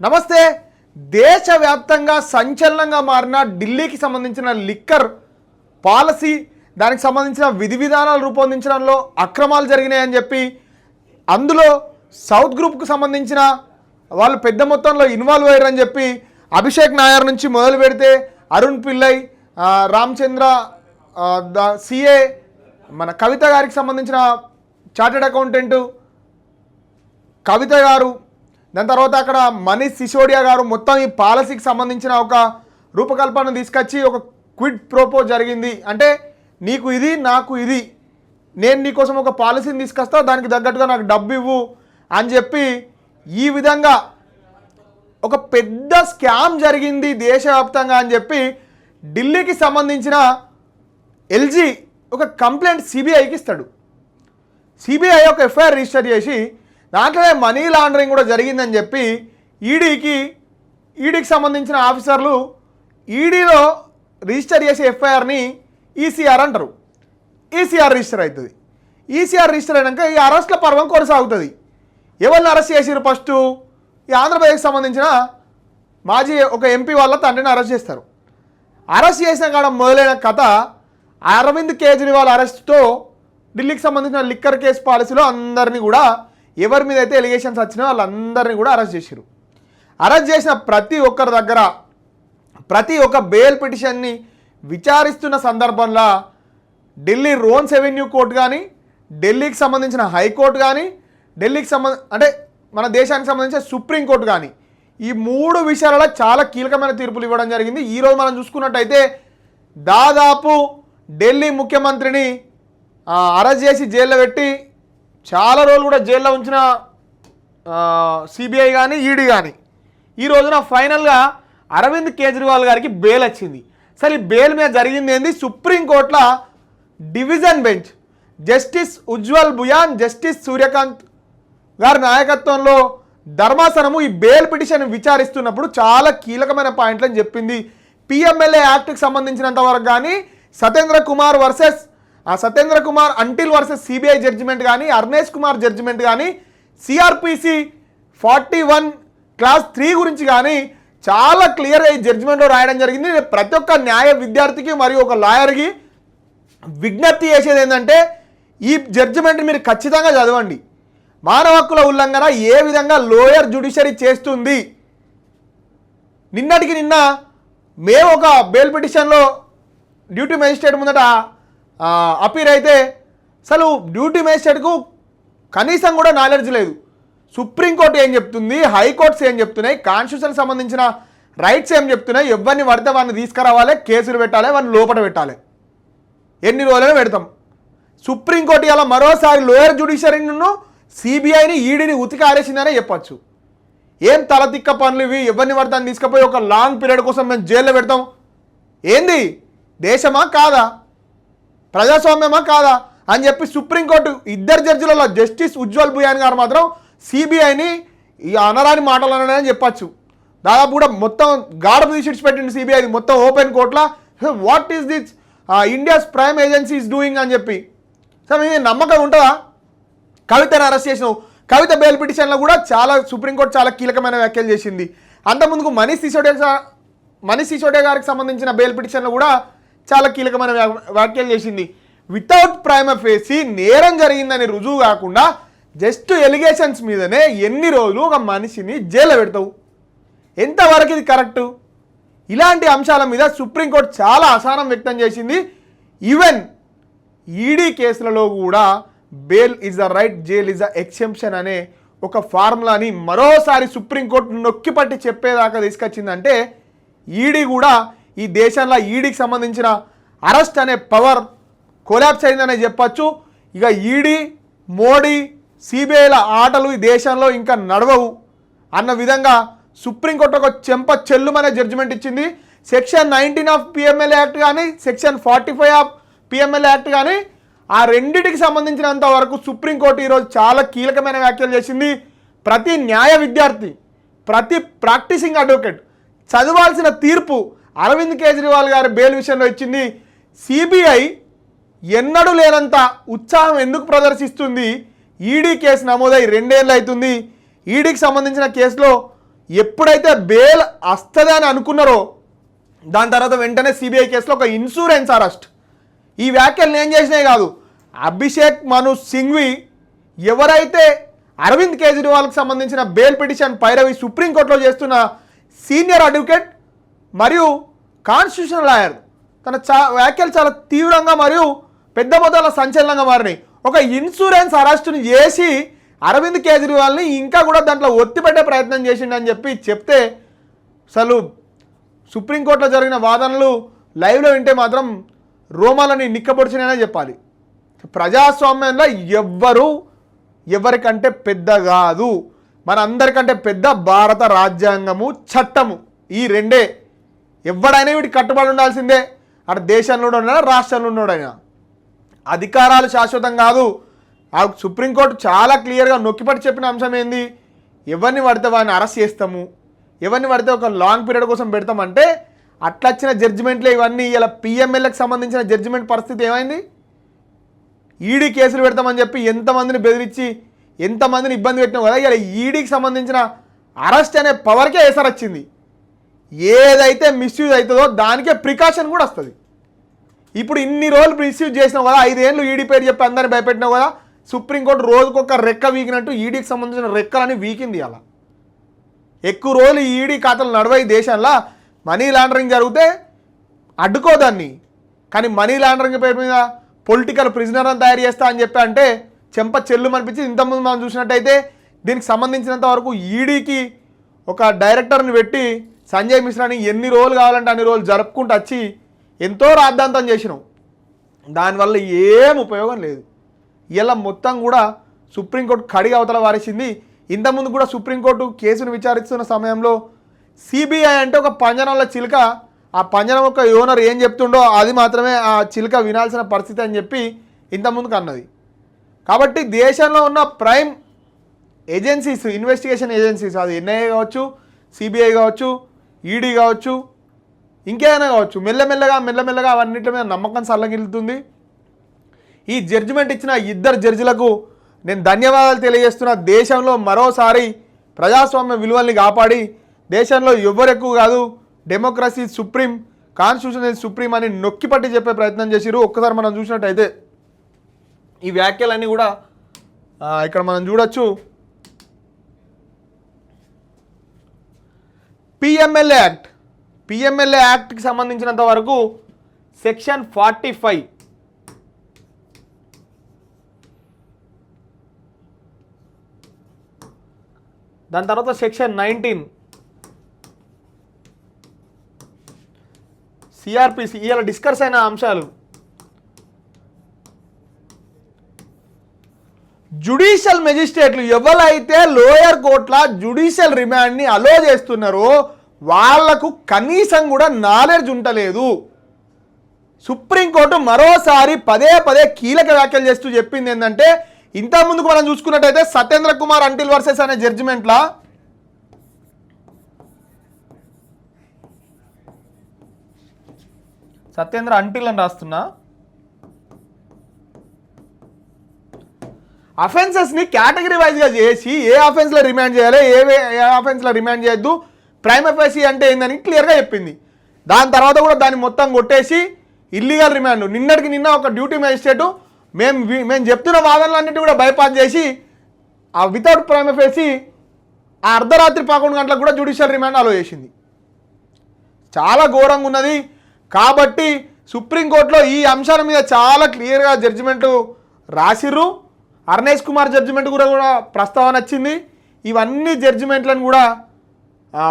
నమస్తే. దేశవ్యాప్తంగా సంచలనంగా మారిన ఢిల్లీకి సంబంధించిన లిక్కర్ పాలసీ, దానికి సంబంధించిన విధి విధానాలు రూపొందించడంలో అక్రమాలు జరిగినాయని చెప్పి, అందులో సౌత్ గ్రూప్కు సంబంధించిన వాళ్ళు పెద్ద మొత్తంలో ఇన్వాల్వ్ అయ్యారని చెప్పి అభిషేక్ నాయర్ నుంచి మొదలు పెడితే అరుణ్ పిల్లై, రామచంద్ర, సిఏ, మన కవిత గారికి సంబంధించిన చార్టెడ్ అకౌంటెంటు కవిత గారు, దాని తర్వాత అక్కడ మనీష్ సిసోడియా గారు మొత్తం ఈ పాలసీకి సంబంధించిన ఒక రూపకల్పన తీసుకొచ్చి ఒక క్విడ్ ప్రోపో జరిగింది. అంటే నీకు ఇది, నాకు ఇది, నేను నీకోసం ఒక పాలసీని తీసుకొస్తా, దానికి తగ్గట్టుగా నాకు డబ్బు ఇవ్వు అని చెప్పి ఈ విధంగా ఒక పెద్ద స్కామ్ జరిగింది దేశవ్యాప్తంగా అని చెప్పి ఢిల్లీకి సంబంధించిన ఎల్జీ ఒక కంప్లైంట్ సిబిఐకి ఇస్తాడు. సిబిఐ ఒక ఎఫ్ఐఆర్ రిజిస్టర్ చేసి దాంట్లోనే మనీ లాండరింగ్ కూడా జరిగిందని చెప్పి ఈడీకి సంబంధించిన ఆఫీసర్లు ఈడీలో రిజిస్టర్ చేసే ఎఫ్ఐఆర్ని ఈసీఆర్ అంటారు. ఈసీఆర్ రిజిస్టర్ అవుతుంది. ఈసీఆర్ రిజిస్టర్ అయినాక ఈ అరెస్ట్ల పర్వం కొనసాగుతుంది. ఎవరిని అరెస్ట్ చేసారు? ఫస్ట్ ఈ ఆంధ్రప్రదేశ్కి సంబంధించిన మాజీ ఒక ఎంపీ వాళ్ళ తండ్రిని అరెస్ట్ చేస్తారు. అరెస్ట్ చేసిన కాడ మొదలైన కథ అరవింద్ కేజ్రీవాల్ అరెస్ట్తో ఢిల్లీకి సంబంధించిన లిక్కర్ కేసు పాలసీలో అందరినీ కూడా, ఎవరి మీద అయితే ఎలిగేషన్స్ వచ్చినాయో వాళ్ళందరినీ కూడా అరెస్ట్ చేశారు. అరెస్ట్ చేసిన ప్రతి ఒక్కరి దగ్గర ప్రతి ఒక్క బెయిల్ పిటిషన్ని విచారిస్తున్న సందర్భంలో ఢిల్లీ రోన్స్ ఎవెన్యూ కోర్టు కానీ, ఢిల్లీకి సంబంధించిన హైకోర్టు కానీ, ఢిల్లీకి అంటే మన దేశానికి సంబంధించిన సుప్రీంకోర్టు కానీ, ఈ మూడు విషయాలలో చాలా కీలకమైన తీర్పులు ఇవ్వడం జరిగింది. ఈరోజు మనం చూసుకున్నట్టయితే దాదాపు ఢిల్లీ ముఖ్యమంత్రిని అరెస్ట్ చేసి జైల్లో పెట్టి చాలా రోజులు కూడా జైల్లో ఉంచిన సిబిఐ కానీ, ఈడీ కానీ, ఈ రోజున ఫైనల్గా అరవింద్ కేజ్రీవాల్ గారికి బెయిల్ వచ్చింది. సరే, ఈ బెయిల్ మీద జరిగింది ఏంది? సుప్రీంకోర్టులో division bench justice Ujjal Bhuyan, justice Suryakant గారి నాయకత్వంలో ధర్మాసనము ఈ బెయిల్ పిటిషన్ విచారిస్తున్నప్పుడు చాలా కీలకమైన పాయింట్లని చెప్పింది. పిఎంఎల్ఏ యాక్ట్కి సంబంధించినంత వరకు కానీ, Satyendra Kumar Antil versus CBI judgement కానీ, అర్నేష్ కుమార్ జడ్జిమెంట్ కానీ, సిఆర్పిసి 41 క్లాస్ 3 గురించి కానీ చాలా క్లియర్గా ఈ జడ్జిమెంట్లో రాయడం జరిగింది. ప్రతి ఒక్క న్యాయ విద్యార్థికి మరియు ఒక లాయర్కి విజ్ఞప్తి చేసేది ఏంటంటే, ఈ జడ్జిమెంట్ మీరు ఖచ్చితంగా చదవండి. మానవ హక్కుల ఉల్లంఘన ఏ విధంగా లోయర్ జ్యుడిషియరీ చేస్తుంది. నిన్నటికి నిన్న మేము ఒక బెయిల్ పిటిషన్లో డ్యూటీ మేజిస్ట్రేట్ ముందట అపీర్ అయితే అసలు డ్యూటీ మేజిస్ట్రేట్కు కనీసం కూడా నాలెడ్జ్ లేదు. సుప్రీంకోర్టు ఏం చెప్తుంది, హైకోర్ట్స్ ఏం చెప్తున్నాయి, కాన్స్టిట్యూషన్ సంబంధించిన రైట్స్ ఏం చెప్తున్నాయి, ఎవరిని పడితే వాడిని తీసుకురావాలి, కేసులు పెట్టాలి, వాడిని లోపల పెట్టాలి, ఎన్ని రోజులైనా పెడతాం. సుప్రీంకోర్టు ఇలా మరోసారి లోయర్ జ్యుడిషియరీను, సిబిఐని, ఈడీని ఉతికి ఆరేసిందనే చెప్పచ్చు. ఏం తలతిక్క పనులు ఇవి? ఎవరిని పడతాను తీసుకుపోయి ఒక లాంగ్ పీరియడ్ కోసం మేము జైల్లో పెడతాం? ఏంది దేశమా కాదా, ప్రజాస్వామ్యమా కాదా అని చెప్పి సుప్రీంకోర్టు ఇద్దరు జడ్జిలలో జస్టిస్ ఉజ్వల్ బుయాన్ గారు మాత్రం సిబిఐని ఈ అనరాని మాటలు అనని చెప్పచ్చు. దాదాపు కూడా మొత్తం గాఢపు తీసి పెట్టింది సిబిఐ మొత్తం ఓపెన్ కోర్టులో. What is this India's prime agency is doing అని చెప్పి. సార్, మీ నమ్మకం ఉంటుందా? కవితను అరెస్ట్ చేసినావు. కవిత బెయిల్ పిటిషన్లో కూడా సుప్రీంకోర్టు చాలా కీలకమైన వ్యాఖ్యలు చేసింది. అంతకుముందుకు మనీష్ సిసోడియా గారికి సంబంధించిన బెయిల్ పిటిషన్లో కూడా చాలా కీలకమైన వ్యాఖ్యలు చేసింది. వితౌట్ ప్రైమ ఫేసి నేరం జరిగిందని రుజువు కాకుండా జస్ట్ ఎలిగేషన్స్ మీదనే ఎన్ని రోజులు ఒక మనిషిని జైల్లో పెడతావు? ఎంతవరకు ఇది కరెక్టు? ఇలాంటి అంశాల మీద సుప్రీంకోర్టు చాలా అసహనం వ్యక్తం చేసింది. ఈవెన్ ఈడీ కేసులలో కూడా bail is the right, jail is the exemption అనే ఒక ఫార్ములాని మరోసారి సుప్రీంకోర్టు నొక్కిపట్టి చెప్పేదాకా తీసుకొచ్చిందంటే ఈడీ కూడా ఈ దేశంలో ఈడీకి సంబంధించిన అరెస్ట్ అనే పవర్ కొలాప్స్ అయిందనే చెప్పచ్చు. ఇక ఈడీ, మోడీ, సిబిఐల ఆటలు ఈ దేశంలో ఇంకా నడవవు అన్న విధంగా సుప్రీంకోర్టు ఒక చెంప చెల్లుమనే జడ్జిమెంట్ ఇచ్చింది. సెక్షన్ 19 ఆఫ్ పిఎంఎల్ఏ యాక్ట్ కానీ, సెక్షన్ 45 ఆఫ్ పిఎంఎల్ఏ యాక్ట్ కానీ, ఆ రెండింటికి సంబంధించినంత వరకు సుప్రీంకోర్టు ఈరోజు చాలా కీలకమైన వ్యాఖ్యలు చేసింది. ప్రతి న్యాయ విద్యార్థి, ప్రతి ప్రాక్టీసింగ్ అడ్వకేట్ చదవాల్సిన తీర్పు అరవింద్ కేజ్రీవాల్ గారి బెయిల్ విషయంలో ఇచ్చింది. సిబిఐ ఎన్నడూ లేనంత ఉత్సాహం ఎందుకు ప్రదర్శిస్తుంది? ఈడీ కేసు నమోదై 2 ఏళ్ళు అవుతుంది. ఈడీకి సంబంధించిన కేసులో ఎప్పుడైతే బెయిల్ వస్తుంది అని అనుకున్నారో దాని తర్వాత వెంటనే సిబిఐ కేసులో ఒక ఇన్సూరెన్స్ అరెస్ట్. ఈ వ్యాఖ్యలు ఏం చేసినాయి కాదు, అభిషేక్ మను సింఘ్వి ఎవరైతే అరవింద్ కేజ్రీవాల్కి సంబంధించిన బెయిల్ పిటిషన్ పైరవి సుప్రీంకోర్టులో చేస్తున్న సీనియర్ అడ్వకేట్ మరియు కాన్స్టిట్యూషనల్ లాయర్ తన వ్యాఖ్యలు చాలా తీవ్రంగా మరియు పెద్ద మొత్తంలో సంచలనంగా మారినాయి. ఒక ఇన్సూరెన్స్ అరెస్టును చేసి అరవింద్ కేజ్రీవాల్ని ఇంకా కూడా దాంట్లో ఒత్తిపెట్టే ప్రయత్నం చేసిండని చెప్తే అసలు సుప్రీంకోర్టులో జరిగిన వాదనలు లైవ్లో వింటే మాత్రం రోమాలని నిక్కపొడిచిననే చెప్పాలి. ప్రజాస్వామ్యంలో ఎవరికంటే పెద్ద కాదు, మన అందరికంటే పెద్ద భారత రాజ్యాంగము చట్టము. ఈ రెండే. ఎవడైనా వీటికి కట్టుబడి ఉండాల్సిందే. అటు దేశంలో ఉన్నాడా రాష్ట్రంలో ఉన్నాడైనా. అధికారాలు శాశ్వతం కాదు. ఆ సుప్రీంకోర్టు చాలా క్లియర్గా నొక్కిపట్టి చెప్పిన అంశం ఏంది, ఎవరిని పడితే వాడిని అరెస్ట్ చేస్తాము, ఎవరిని పడితే ఒక లాంగ్ పీరియడ్ కోసం పెడతామంటే అట్లా వచ్చిన జడ్జిమెంట్లే ఇవన్నీ. ఇలా పిఎంఎల్ఏకి సంబంధించిన జడ్జిమెంట్ పరిస్థితి ఏమైంది? ఈడీ కేసులు పెడతామని చెప్పి ఎంతమందిని బెదిరించి ఎంతమందిని ఇబ్బంది పెట్టినాం కదా. ఇలా ఈడీకి సంబంధించిన అరెస్ట్ అనే పవర్కే ఎసరు వచ్చింది. ఏదైతే మిస్యూజ్ అవుతుందో దానికే ప్రికాషన్ కూడా వస్తుంది. ఇప్పుడు ఇన్ని రోజులు మిస్యూజ్ చేసినావు కదా, 5 ఏళ్ళు ఈడీ పేరు చెప్పి అందరిని భయపెట్టినావు కదా. సుప్రీంకోర్టు రోజుకొక రెక్క వీకినట్టు ఈడీకి సంబంధించిన రెక్కలని వీకింది. అలా ఎక్కువ రోజులు ఈడీ ఖాతాలు నడవై దేశంలో మనీ లాండరింగ్ జరిగితే అడ్డుకోదాన్ని. కానీ మనీ లాండరింగ్ పేరు మీద పొలిటికల్ ప్రిజనర్ అని తయారు చేస్తా అని చెప్పి అంటే చెంప చెల్లు అనిపించింది. ఇంతకుముందు మనం చూసినట్టయితే దీనికి సంబంధించినంత వరకు ఈడీకి ఒక డైరెక్టర్ని పెట్టి సంజయ్ మిశ్రాని ఎన్ని రోజులు కావాలంటే అన్ని రోజులు జరుపుకుంటూ వచ్చి ఎంతో రాద్ధాంతం చేసినాం. దానివల్ల ఏం ఉపయోగం లేదు. ఇలా మొత్తం కూడా సుప్రీంకోర్టు కడిగి అవతల వారేసింది. ఇంతకుముందు కూడా సుప్రీంకోర్టు కేసును విచారిస్తున్న సమయంలో సిబిఐ అంటే ఒక పంజరంలో చిలుక, ఆ పంజరం యొక్క ఓనర్ ఏం చెప్తుండో అది మాత్రమే ఆ చిలుక వినాల్సిన పరిస్థితి అని చెప్పి ఇంతకుముందుకు అన్నది. కాబట్టి దేశంలో ఉన్న ప్రైమ్ ఏజెన్సీస్, ఇన్వెస్టిగేషన్ ఏజెన్సీస్, అది ఎన్ఐఏ కావచ్చు, సిబిఐ కావచ్చు, ఈడీ కావచ్చు, ఇంకేమైనా కావచ్చు, మెల్లమెల్లగా అవన్నిటి మీద నమ్మకం సల్లగిలుతుంది. ఈ జడ్జిమెంట్ ఇచ్చిన 2 జడ్జిలకు నేను ధన్యవాదాలు తెలియజేస్తున్నా. దేశంలో మరోసారి ప్రజాస్వామ్య విలువల్ని కాపాడి దేశంలో ఎవరు ఎక్కువ కాదు, డెమోక్రసీ సుప్రీం, కాన్స్టిట్యూషన్ సుప్రీం అని నొక్కిపట్టి చెప్పే ప్రయత్నం చేసిరు. ఒక్కసారి మనం చూసినట్టయితే ఈ వ్యాఖ్యలన్నీ కూడా ఇక్కడ మనం చూడొచ్చు. పిఎంఎల్ఏ యాక్ట్కి సంబంధించినంత వరకు సెక్షన్ 45, దాని తర్వాత సెక్షన్ 19, సిఆర్పిసి ఇలా డిస్కస్ అయిన అంశాలు. జ్యుడిషియల్ మెజిస్ట్రేట్లు ఎవరైతే లోయర్ కోర్టుల జ్యుడిషియల్ రిమాండ్ని అలో చేస్తున్నారో వాళ్లకు కనీసం కూడా నాలెడ్జ్ ఉండలేదు. సుప్రీంకోర్టు మరోసారి పదే కీలక వ్యాఖ్యలు చేస్తూ చెప్పింది ఏంటంటే, ఇంతకుముందుకు మనం చూసుకున్నట్టయితే సత్యేంద్ర కుమార్ అంటిల్ వర్సెస్ అనే జడ్జిమెంట్లా సత్యేంద్ర అంటిల్ అని రాస్తున్నా, అఫెన్సెస్ని కేటగిరీ వైజ్గా చేసి ఏ అఫెన్స్లో రిమాండ్ చేయాలి, ఏ అఫెన్స్లో రిమాండ్ చేయొద్దు, ప్రైమ్ ఎఫ్ఐసి అంటే ఏందని క్లియర్గా చెప్పింది. దాని తర్వాత కూడా దాన్ని మొత్తం కొట్టేసి ఇల్లీగల్ రిమాండ్ నిన్నటికి నిన్న ఒక డ్యూటీ మేజిస్ట్రేటు మేము చెప్తున్న వాదనలన్నింటి కూడా బైపాస్ చేసి ఆ వితౌట్ ప్రైమ్ ఎఫ్ఐసి ఆ అర్ధరాత్రి 11 గంటలకు కూడా జ్యుడిషియల్ రిమాండ్ అలో చేసింది. చాలా ఘోరంగా ఉన్నది. కాబట్టి సుప్రీంకోర్టులో ఈ అంశాల మీద చాలా క్లియర్గా జడ్జిమెంటు రాసిర్రు. అర్నేష్ కుమార్ జడ్జిమెంట్ కూడా ప్రస్తావన వచ్చింది. ఇవన్నీ జడ్జిమెంట్లను కూడా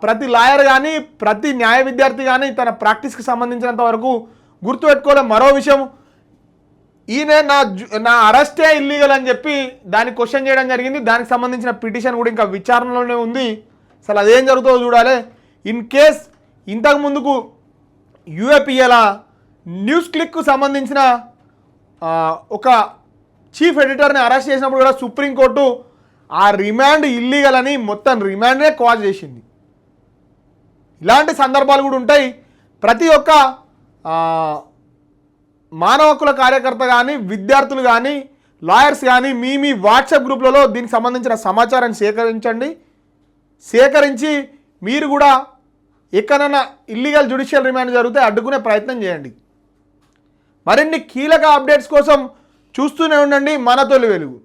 ప్రతి లాయర్ కానీ ప్రతి న్యాయ విద్యార్థి కానీ తన ప్రాక్టీస్కి సంబంధించినంత వరకు గుర్తుపెట్టుకోలే. మరో విషయం, ఈయన నా అరెస్టే ఇల్లీగల్ అని చెప్పి దాన్ని క్వశ్చన్ చేయడం జరిగింది. దానికి సంబంధించిన పిటిషన్ కూడా ఇంకా విచారణలోనే ఉంది. అసలు అదేం జరుగుతుందో చూడాలి. ఇన్ కేస్ ఇంతకు ముందుకు యూఏపీఎల న్యూస్ క్లిక్కు సంబంధించిన ఒక చీఫ్ ఎడిటర్ని అరెస్ట్ చేసినప్పుడు కూడా సుప్రీంకోర్టు ఆ రిమాండ్ ఇల్లీగల్ అని మొత్తం రిమాండ్నే కాజ్ చేసింది. ఇలాంటి సందర్భాలు కూడా ఉంటాయి. ప్రతి ఒక్క మానవ హక్కుల కార్యకర్త కానీ విద్యార్థులు కానీ లాయర్స్ కానీ మీ వాట్సాప్ గ్రూప్లలో దీనికి సంబంధించిన సమాచారాన్ని సేకరించండి. సేకరించి మీరు కూడా ఎక్కడన్నా ఇల్లీగల్ జ్యుడిషియల్ రిమాండ్ జరిగితే అడ్డుకునే ప్రయత్నం చేయండి. మరిన్ని కీలక అప్డేట్స్ కోసం చూస్తూనే ఉండండి మన తొలి వెలుగు.